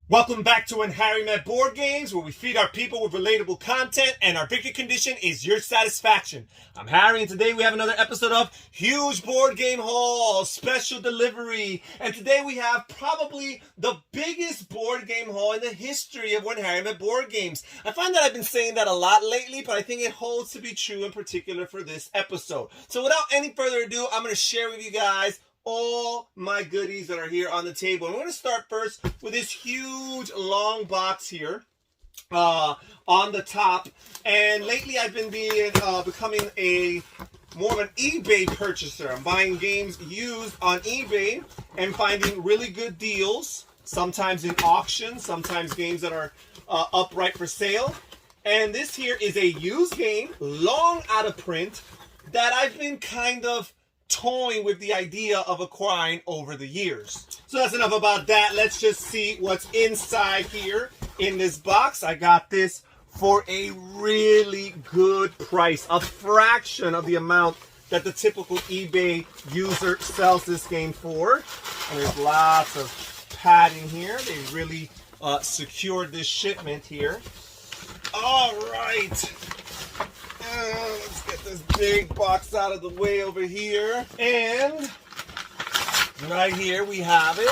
Welcome back to When Harry Met Board Games, where we feed our people with relatable content, and our victory condition is your satisfaction. I'm Harry, and today we have another episode of Huge Board Game Haul, Special Delivery. And today we have probably the biggest board game haul in the history of When Harry Met Board Games. I find that I've been saying that a lot lately, but I think it holds to be true in particular for this episode. So without any further ado, I'm going to share with you guys all my goodies that are here on the table. I'm going to start first with this huge long box here on the top. And lately I've been becoming more of an eBay purchaser. I'm buying games used on eBay and finding really good deals, sometimes in auction, sometimes games that are upright for sale. And this here is a used game, long out of print, that I've been kind of toying with the idea of acquiring over the years. So that's enough about that. Let's just see what's inside here in this box. I got this for a really good price, a fraction of the amount that the typical eBay user sells this game for. And there's lots of padding here. They really secured this shipment here. All right. Let's get this big box out of the way over here. And right here we have it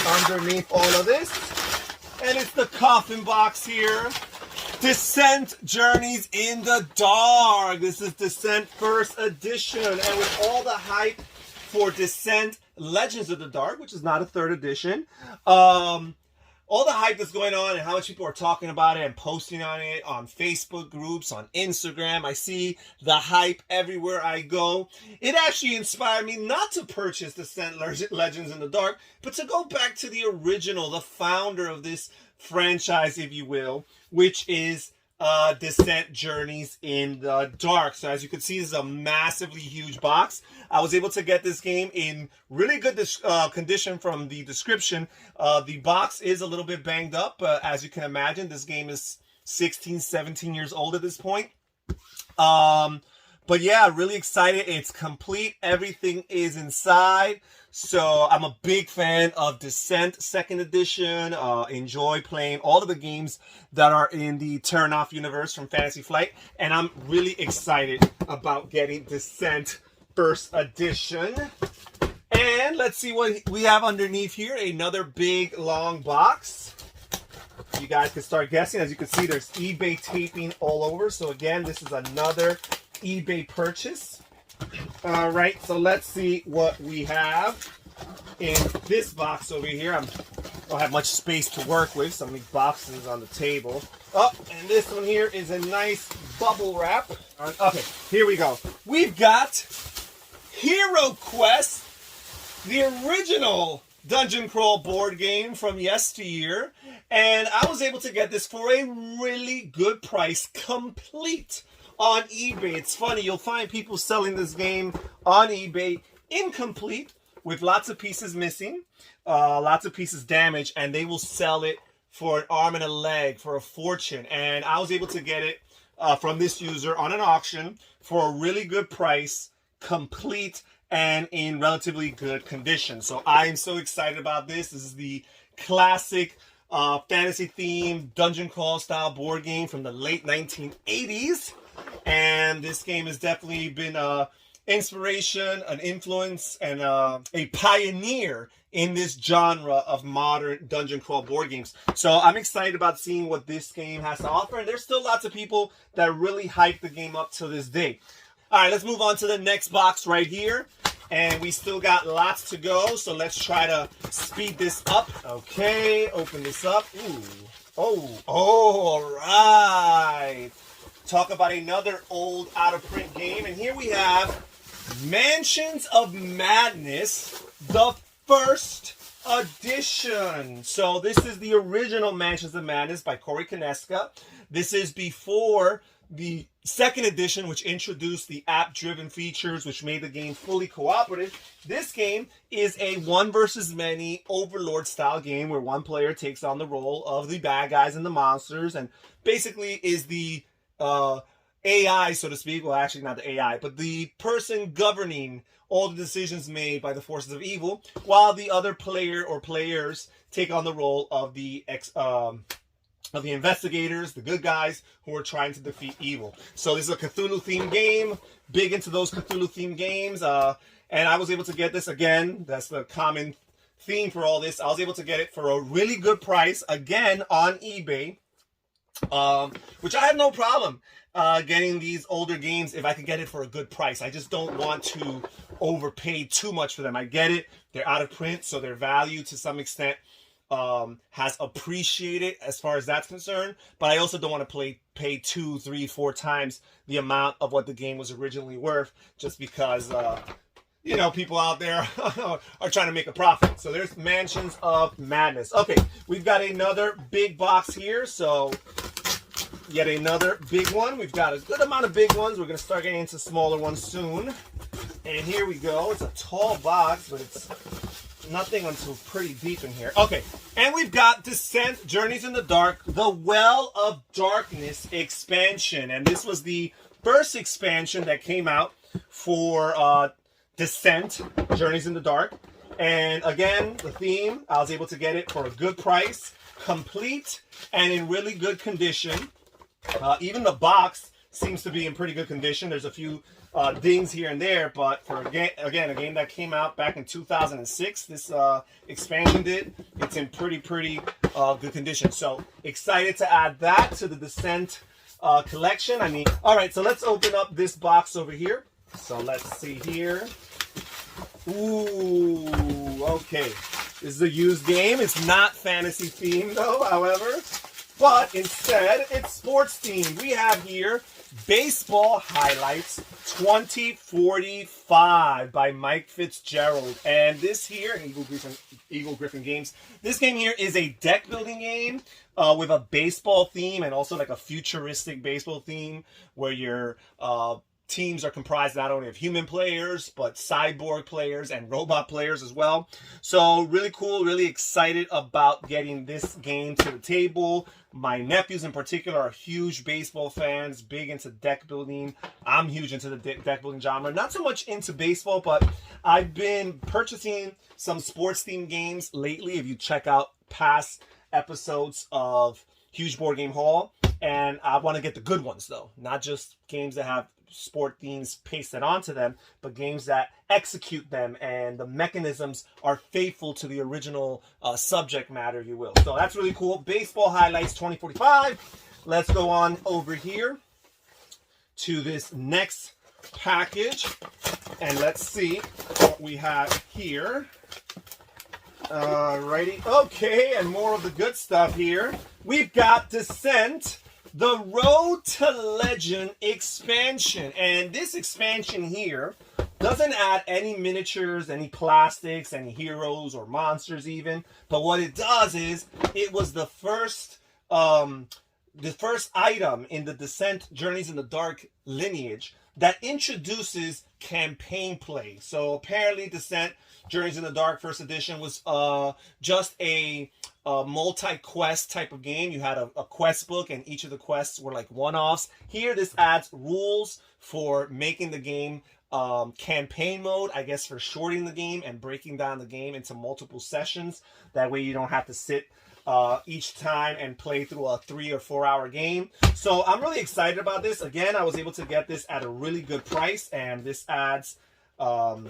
underneath all of this. And it's the coffin box here. Descent Journeys in the Dark. This is Descent First Edition. And with all the hype for Descent Legends of the Dark, which is not a third edition, all the hype that's going on and how much people are talking about it and posting on it on Facebook groups, on Instagram. I see the hype everywhere I go. It actually inspired me not to purchase Descent Legends in the Dark, but to go back to the original, the founder of this franchise, if you will, which is Descent Journeys in the Dark. So as you can see, this is a massively huge box. I was able to get this game in really good condition from the description. The box is a little bit banged up. As you can imagine, this game is 16, 17 years old at this point. But yeah, really excited. It's complete. Everything is inside. So I'm a big fan of Descent 2nd Edition. Enjoy playing all of the games that are in the Turn-Off universe from Fantasy Flight. And I'm really excited about getting Descent 1st Edition. And let's see what we have underneath here. Another big, long box. You guys can start guessing. As you can see, there's eBay taping all over. So again, this is another eBay purchase. All right, so let's see what we have in this box over here. I don't have much space to work with. So many boxes on the table. Oh, and this one here is a nice bubble wrap. Okay, here we go. We've got Hero Quest, the original Dungeon Crawl board game from yesteryear. And I was able to get this for a really good price, complete, on eBay. It's funny, you'll find people selling this game on eBay incomplete with lots of pieces missing, lots of pieces damaged, and they will sell it for an arm and a leg for a fortune. And I was able to get it from this user on an auction for a really good price, complete and in relatively good condition. So I am so excited about this. This is the classic fantasy themed dungeon crawl style board game from the late 1980s. And this game has definitely been an inspiration, an influence, and a pioneer in this genre of modern dungeon crawl board games. So I'm excited about seeing what this game has to offer. And there's still lots of people that really hype the game up to this day. All right, let's move on to the next box right here. And we still got lots to go, so let's try to speed this up. Okay, open this up. Ooh. Oh, all right. Talk about another old out-of-print game. And here we have Mansions of Madness, the first edition. So this is the original Mansions of Madness by Corey Konieczka. This is before the second edition, which introduced the app-driven features, which made the game fully cooperative. This game is a one versus many Overlord style game where one player takes on the role of the bad guys and the monsters, and basically is the AI, so to speak. Well, actually not the AI, but the person governing all the decisions made by the forces of evil, while the other player or players take on the role of the investigators, the good guys who are trying to defeat evil. So this is a Cthulhu-themed game, big into those Cthulhu-themed games, and I was able to get this again. That's the common theme for all this. I was able to get it for a really good price, again, on eBay, which I have no problem getting these older games if I can get it for a good price. I just don't want to overpay too much for them. I get it. They're out of print, so their value to some extent has appreciated as far as that's concerned, but I also don't want to pay 2, 3, 4 times the amount of what the game was originally worth, just because you know, people out there are trying to make a profit. So there's Mansions of Madness. Okay, we've got another big box here, so yet another big one. We've got a good amount of big ones. We're going to start getting into smaller ones soon. And here we go. It's a tall box, but it's nothing until pretty deep in here. Okay, and we've got Descent, Journeys in the Dark, the Well of Darkness expansion. And this was the first expansion that came out for Descent, Journeys in the Dark. And again, the theme, I was able to get it for a good price, complete, and in really good condition. Even the box seems to be in pretty good condition. There's a few dings here and there, but for again a game that came out back in 2006, this expansion did. It's in pretty good condition. So excited to add that to the Descent collection. I mean, all right. So let's open up this box over here. So let's see here. Ooh, okay. This is a used game. It's not fantasy themed though, however, but instead it's sports themed. We have here Baseball Highlights 2045 by Mike Fitzgerald. And this here, Eagle Griffin Games, this game here is a deck building game with a baseball theme and also like a futuristic baseball theme where your teams are comprised not only of human players, but cyborg players and robot players as well. So really cool, really excited about getting this game to the table. My nephews in particular are huge baseball fans, big into deck building. I'm huge into the deck building genre. Not so much into baseball, but I've been purchasing some sports themed games lately. If you check out past episodes of Huge Board Game Haul, and I want to get the good ones though, not just games that have sport themes pasted onto them, but games that execute them and the mechanisms are faithful to the original subject matter, if you will. So that's really cool. Baseball Highlights 2045. Let's go on over here to this next package and let's see what we have here. Alrighty. Okay, and more of the good stuff here. We've got Descent, the Road to Legend expansion. And this expansion here doesn't add any miniatures, any plastics, any heroes or monsters even. But what it does is it was the first item in the Descent Journeys in the Dark lineage that introduces campaign play. So apparently Descent Journeys in the Dark first edition was just a multi-quest type of game. You had a quest book and each of the quests were like one-offs. Here this adds rules for making the game campaign mode, I guess for shorting the game and breaking down the game into multiple sessions. That way you don't have to sit each time and play through a 3 or 4 hour game. So I'm really excited about this. Again, I was able to get this at a really good price, and this adds a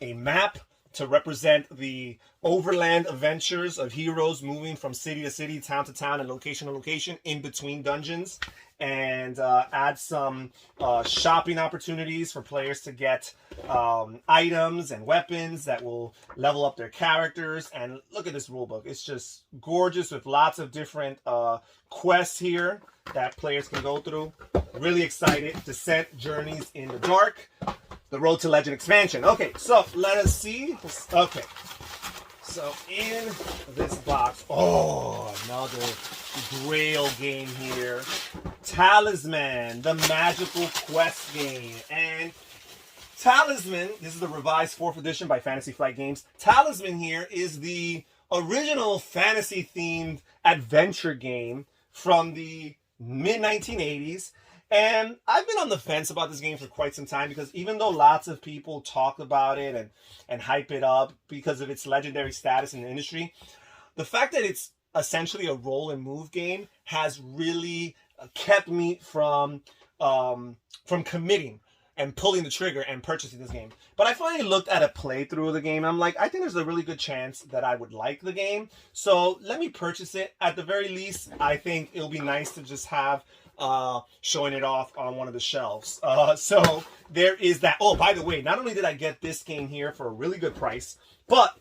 map to represent the overland adventures of heroes moving from city to city, town to town, and location to location in between dungeons, and add some shopping opportunities for players to get items and weapons that will level up their characters. And look at this rulebook. It's just gorgeous with lots of different quests here that players can go through. Really excited. Descent Journeys in the Dark, the Road to Legend expansion. Okay, so let us see. Okay, so in this box, oh, another Grail game here. Talisman, the magical quest game. And Talisman, this is the revised 4th edition by Fantasy Flight Games. Talisman here is the original fantasy-themed adventure game from the mid-1980s. And I've been on the fence about this game for quite some time, because even though lots of people talk about it and hype it up because of its legendary status in the industry, the fact that it's essentially a roll and move game has really kept me from committing and pulling the trigger and purchasing this game. But I finally looked at a playthrough of the game. I'm like, I think there's a really good chance that I would like the game. So let me purchase it. At the very least, I think it'll be nice to just have showing it off on one of the shelves. So there is that. Oh, by the way, not only did I get this game here for a really good price, but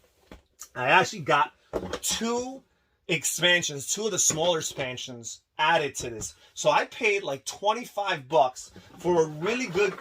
I actually got two expansions, two of the smaller expansions added to this. So I paid like $25 for a really good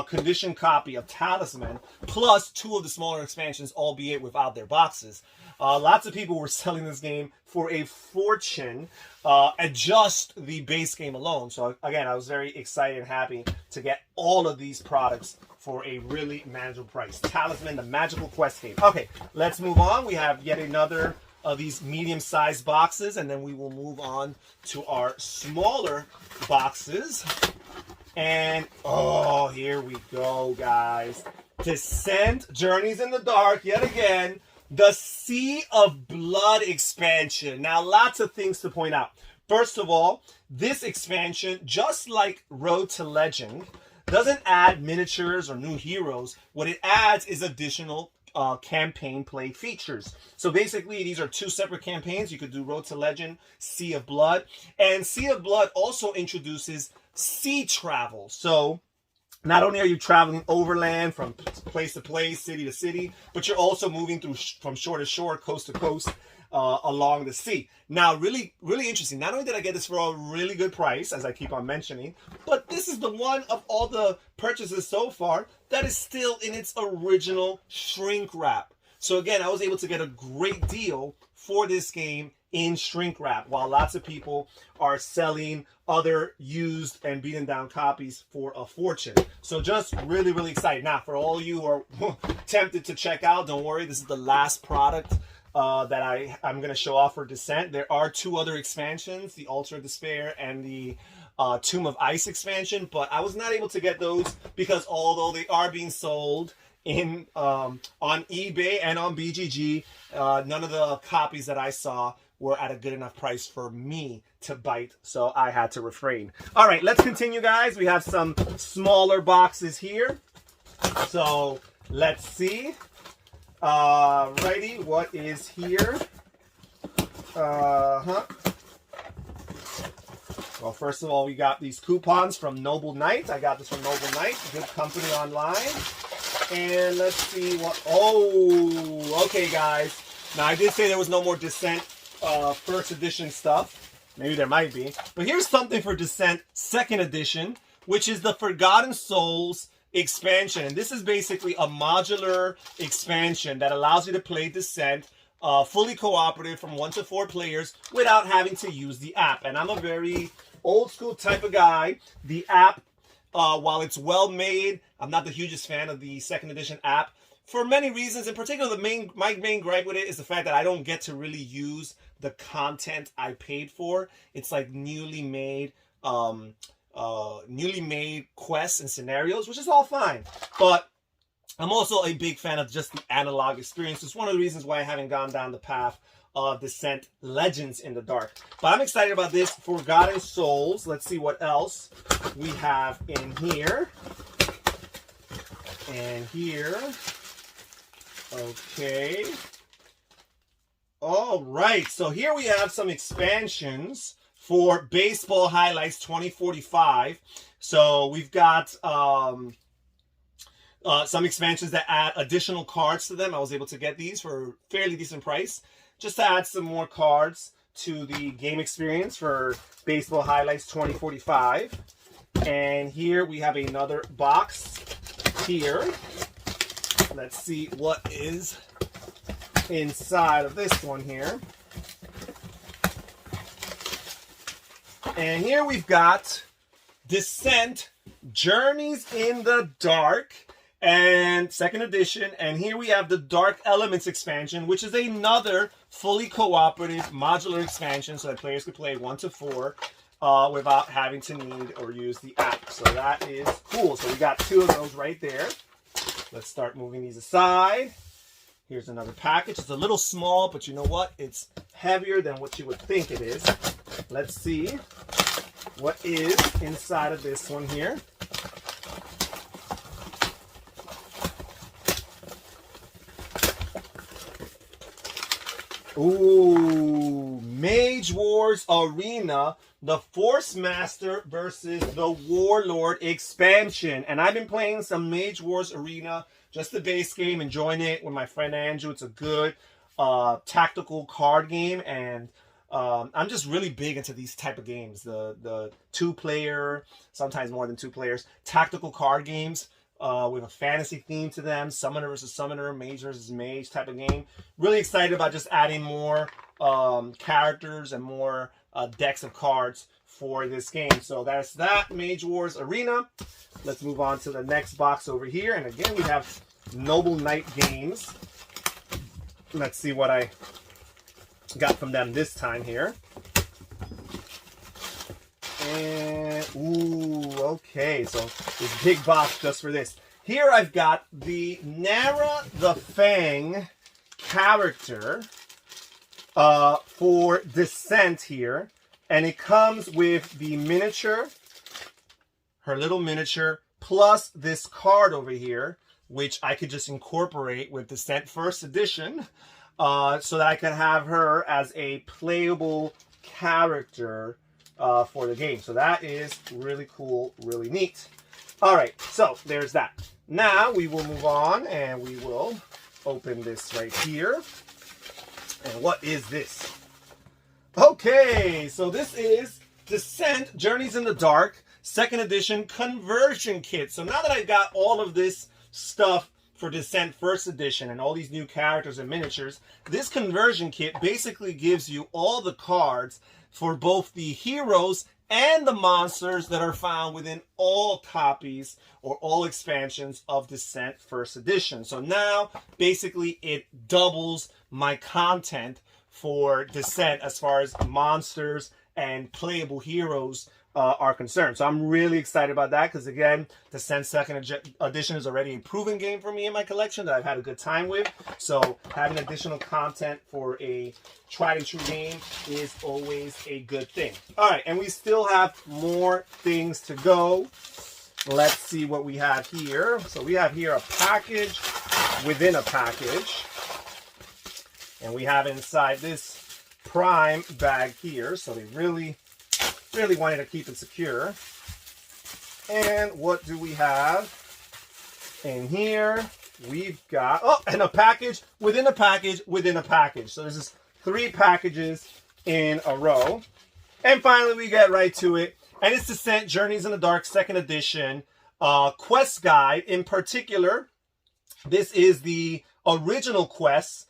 condition copy of Talisman, plus two of the smaller expansions, albeit without their boxes. Lots of people were selling this game for a fortune at just the base game alone. So again, I was very excited and happy to get all of these products for a really manageable price. Talisman, the magical quest game. Okay, let's move on. We have yet another of these medium-sized boxes, and then we will move on to our smaller boxes. And oh, here we go, guys. Descent, Journeys in the Dark, yet again. The Sea of Blood expansion. Now, lots of things to point out. First of all, this expansion, just like Road to Legend, doesn't add miniatures or new heroes. What it adds is additional campaign play features. So basically, these are two separate campaigns. You could do Road to Legend, Sea of Blood. And Sea of Blood also introduces sea travel. So not only are you traveling overland from place to place, city to city, but you're also moving through from shore to shore, coast to coast, along the sea. Now, really, really interesting. Not only did I get this for a really good price, as I keep on mentioning, but this is the one of all the purchases so far that is still in its original shrink wrap. So again, I was able to get a great deal for this game in shrink wrap, while lots of people are selling other used and beaten down copies for a fortune. So just really, really excited. Now, for all you who are tempted to check out, don't worry, this is the last product that I'm going to show off for Descent. There are two other expansions, the Altar of Despair and the Tomb of Ice expansion, but I was not able to get those because although they are being sold in on eBay and on BGG, none of the copies that I saw were at a good enough price for me to bite, so I had to refrain. All right, let's continue, guys. We have some smaller boxes here. So let's see. Righty, what is here? Well, first of all, we got these coupons from Noble Knight. I got this from Noble Knight, good company online. And let's see what... Oh, okay, guys. Now, I did say there was no more Descent first edition stuff. Maybe there might be. But here's something for Descent second edition, which is the Forgotten Souls expansion. And this is basically a modular expansion that allows you to play Descent fully cooperative from 1 to 4 players without having to use the app. And I'm a very old school type of guy. The app, while it's well made, I'm not the hugest fan of the second edition app for many reasons. In particular, my main gripe with it is the fact that I don't get to really use the content I paid for. It's like newly made quests and scenarios, which is all fine. But I'm also a big fan of just the analog experience. It's one of the reasons why I haven't gone down the path of Descent Legends in the Dark. But I'm excited about this Forgotten Souls. Let's see what else we have in here. And here. Okay. All right. So here we have some expansions for Baseball Highlights 2045. So we've got some expansions that add additional cards to them. I was able to get these for a fairly decent price, just to add some more cards to the game experience for Baseball Highlights 2045. And here we have another box here. Let's see what is inside of this one here. And here we've got Descent, Journeys in the Dark, and second edition. And here we have the Dark Elements expansion, which is another fully cooperative modular expansion so that players could play 1 to 4 without having to need or use the app. So that is cool. So we got two of those right there. Let's start moving these aside. Here's another package. It's a little small, but you know what? It's heavier than what you would think it is. Let's see what is inside of this one here. Ooh, Mage Wars Arena, the Force Master versus the Warlord expansion. And I've been playing some Mage Wars Arena, just the base game, enjoying it with my friend Andrew. It's a good tactical card game, and I'm just really big into these type of games. The two-player, sometimes more than two players, tactical card games. With a fantasy theme to them, summoner versus summoner, mage versus mage type of game. Really excited about just adding more characters and more decks of cards for this game. So that's that, Mage Wars Arena. Let's move on to the next box over here. And again, we have Noble Knight Games. Let's see what I got from them this time here. And, ooh, okay, so this big box just for this. Here I've got the Nara the Fang character for Descent here. And it comes with the miniature, her little miniature, plus this card over here, which I could just incorporate with Descent First Edition so that I can have her as a playable character for the game. So that is really cool, really neat. All right, so there's that. Now we will move on and we will open this right here. And what is this? Okay, so this is Descent Journeys in the Dark, 2nd edition conversion kit. So now that I've got all of this stuff for Descent First Edition and all these new characters and miniatures, this conversion kit basically gives you all the cards for both the heroes and the monsters that are found within all copies or all expansions of Descent First Edition. So now, basically, it doubles my content for Descent as far as monsters and playable heroes are concerned. So I'm really excited about that because, again, Descent 2nd Edition is already a proven game for me in my collection that I've had a good time with. So having additional content for a tried and true game is always a good thing. All right, and we still have more things to go. Let's see what we have here. So we have here a package within a package. And we have inside this Prime bag here. So they really wanted to keep it secure. And what do we have in here? We've got, oh, and a package within a package within a package. So this is 3 packages in a row. And finally, we get right to it. And it's Descent Journeys in the Dark 2nd edition quest guide. In particular, this is the original quest,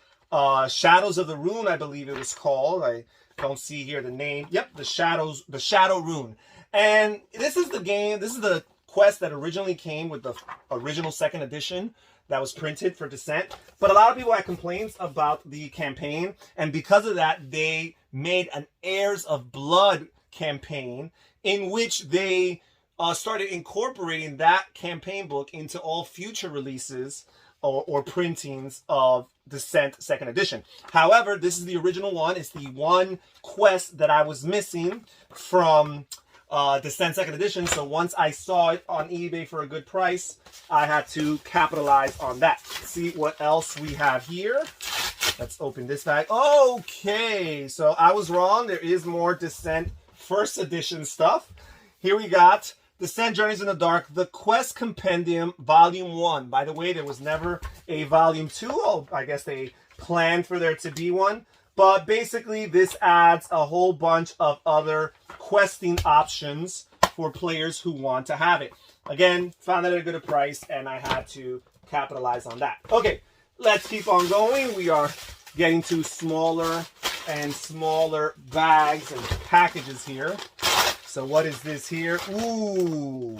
Shadows of the Rune, I believe it was called. I don't see here the name. Yep, the Shadow Rune. And this is the game, this is the quest that originally came with the original 2nd edition that was printed for Descent. But a lot of people had complaints about the campaign, and because of that, they made an Heirs of Blood campaign in which they started incorporating that campaign book into all future releases or printings of Descent 2nd edition. However, this is the original one. It's the one quest that I was missing from Descent 2nd edition. So once I saw it on eBay for a good price, I had to capitalize on that. Let's see what else we have here. Let's open this bag. Okay, so I was wrong. There is more Descent First Edition stuff. Here we got Descent Journeys in the Dark, the Quest Compendium, Volume 1. By the way, there was never a Volume 2. Oh, I guess they planned for there to be one. But basically, this adds a whole bunch of other questing options for players who want to have it. Again, found it at a good price, and I had to capitalize on that. Okay, let's keep on going. We are getting to smaller and smaller bags and packages here. So what is this here? Ooh,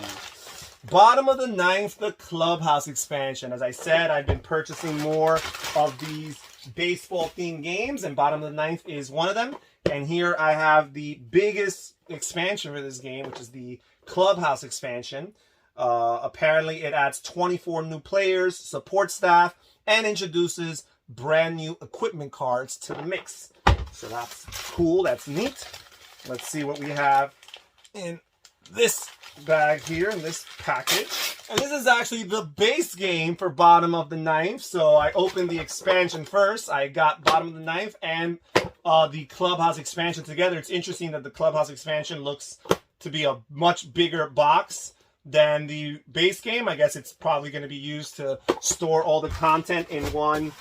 bottom of the 9th, the Clubhouse Expansion. As I said, I've been purchasing more of these baseball-themed games, and bottom of the 9th is one of them. And here I have the biggest expansion for this game, which is the Clubhouse Expansion. Apparently, it adds 24 new players, support staff, and introduces brand new equipment cards to the mix. So that's cool. That's neat. Let's see what we have in this bag here, in this package. And this is actually the base game for Bottom of the Ninth. So I opened the expansion first. I got Bottom of the Ninth and the Clubhouse Expansion together. It's interesting that the Clubhouse Expansion looks to be a much bigger box than the base game. I guess it's probably going to be used to store all the content in one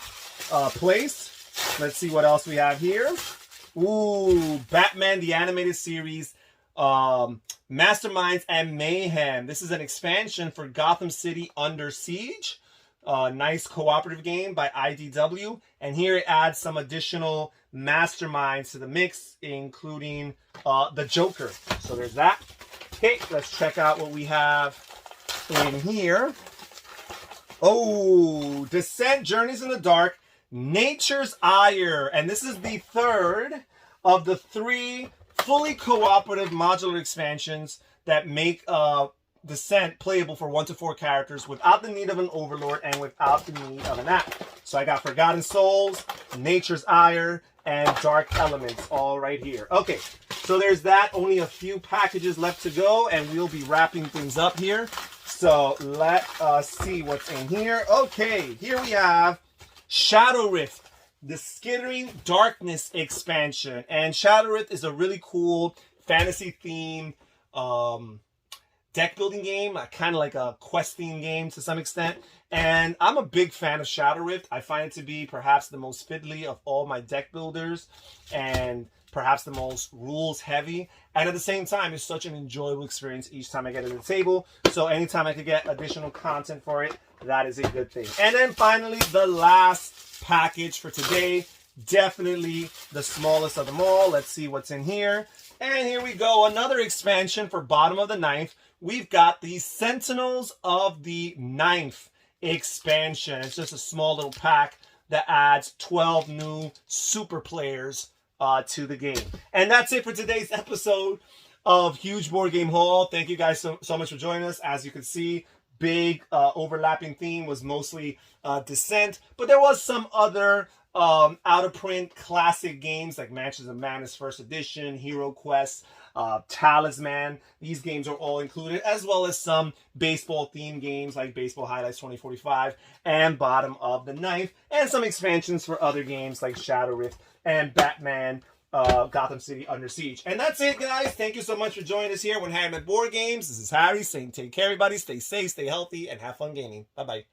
place. Let's see what else we have here. Ooh, Batman the Animated Series, Masterminds and Mayhem. This is an expansion for Gotham City Under Siege. Nice cooperative game by IDW. And here it adds some additional masterminds to the mix, including the Joker. So there's that. Okay, let's check out what we have in here. Oh, Descent Journeys in the Dark, Nature's Ire. And this is the third of the 3 fully cooperative modular expansions that make Descent playable for 1 to 4 characters without the need of an Overlord and without the need of an app. So I got Forgotten Souls, Nature's Ire, and Dark Elements all right here. Okay, so there's that. Only a few packages left to go, and we'll be wrapping things up here. So let us see what's in here. Okay, here we have Shadow Rift, the Skittering Darkness expansion. And Shadow Rift is a really cool fantasy-themed deck building game, kind of like a questing game to some extent. And I'm a big fan of Shadow Rift. I find it to be perhaps the most fiddly of all my deck builders and perhaps the most rules heavy. And at the same time, it's such an enjoyable experience each time I get to the table. So anytime I could get additional content for it, that is a good thing. And then finally, the last package for today, definitely the smallest of them all. Let's see what's in here. And here we go, another expansion for Bottom of the Ninth. We've got the Sentinels of the Ninth expansion. It's just a small little pack that adds 12 new super players to the game. And that's it for today's episode of Huge Board Game Haul. Thank you guys so much for joining us. As you can see, big overlapping theme was mostly Descent, but there was some other out of print classic games like Matches of Madness First Edition, Hero Quest, Talisman. These games are all included, as well as some baseball themed games like Baseball Highlights 2045 and Bottom of the Ninth, and some expansions for other games like Shadow Rift and Batman Gotham City Under Siege. And that's it, guys. Thank you so much for joining us here when Harry Met Board Games. This is Harry saying take care, everybody. Stay safe, stay healthy, and have fun gaming. Bye-bye.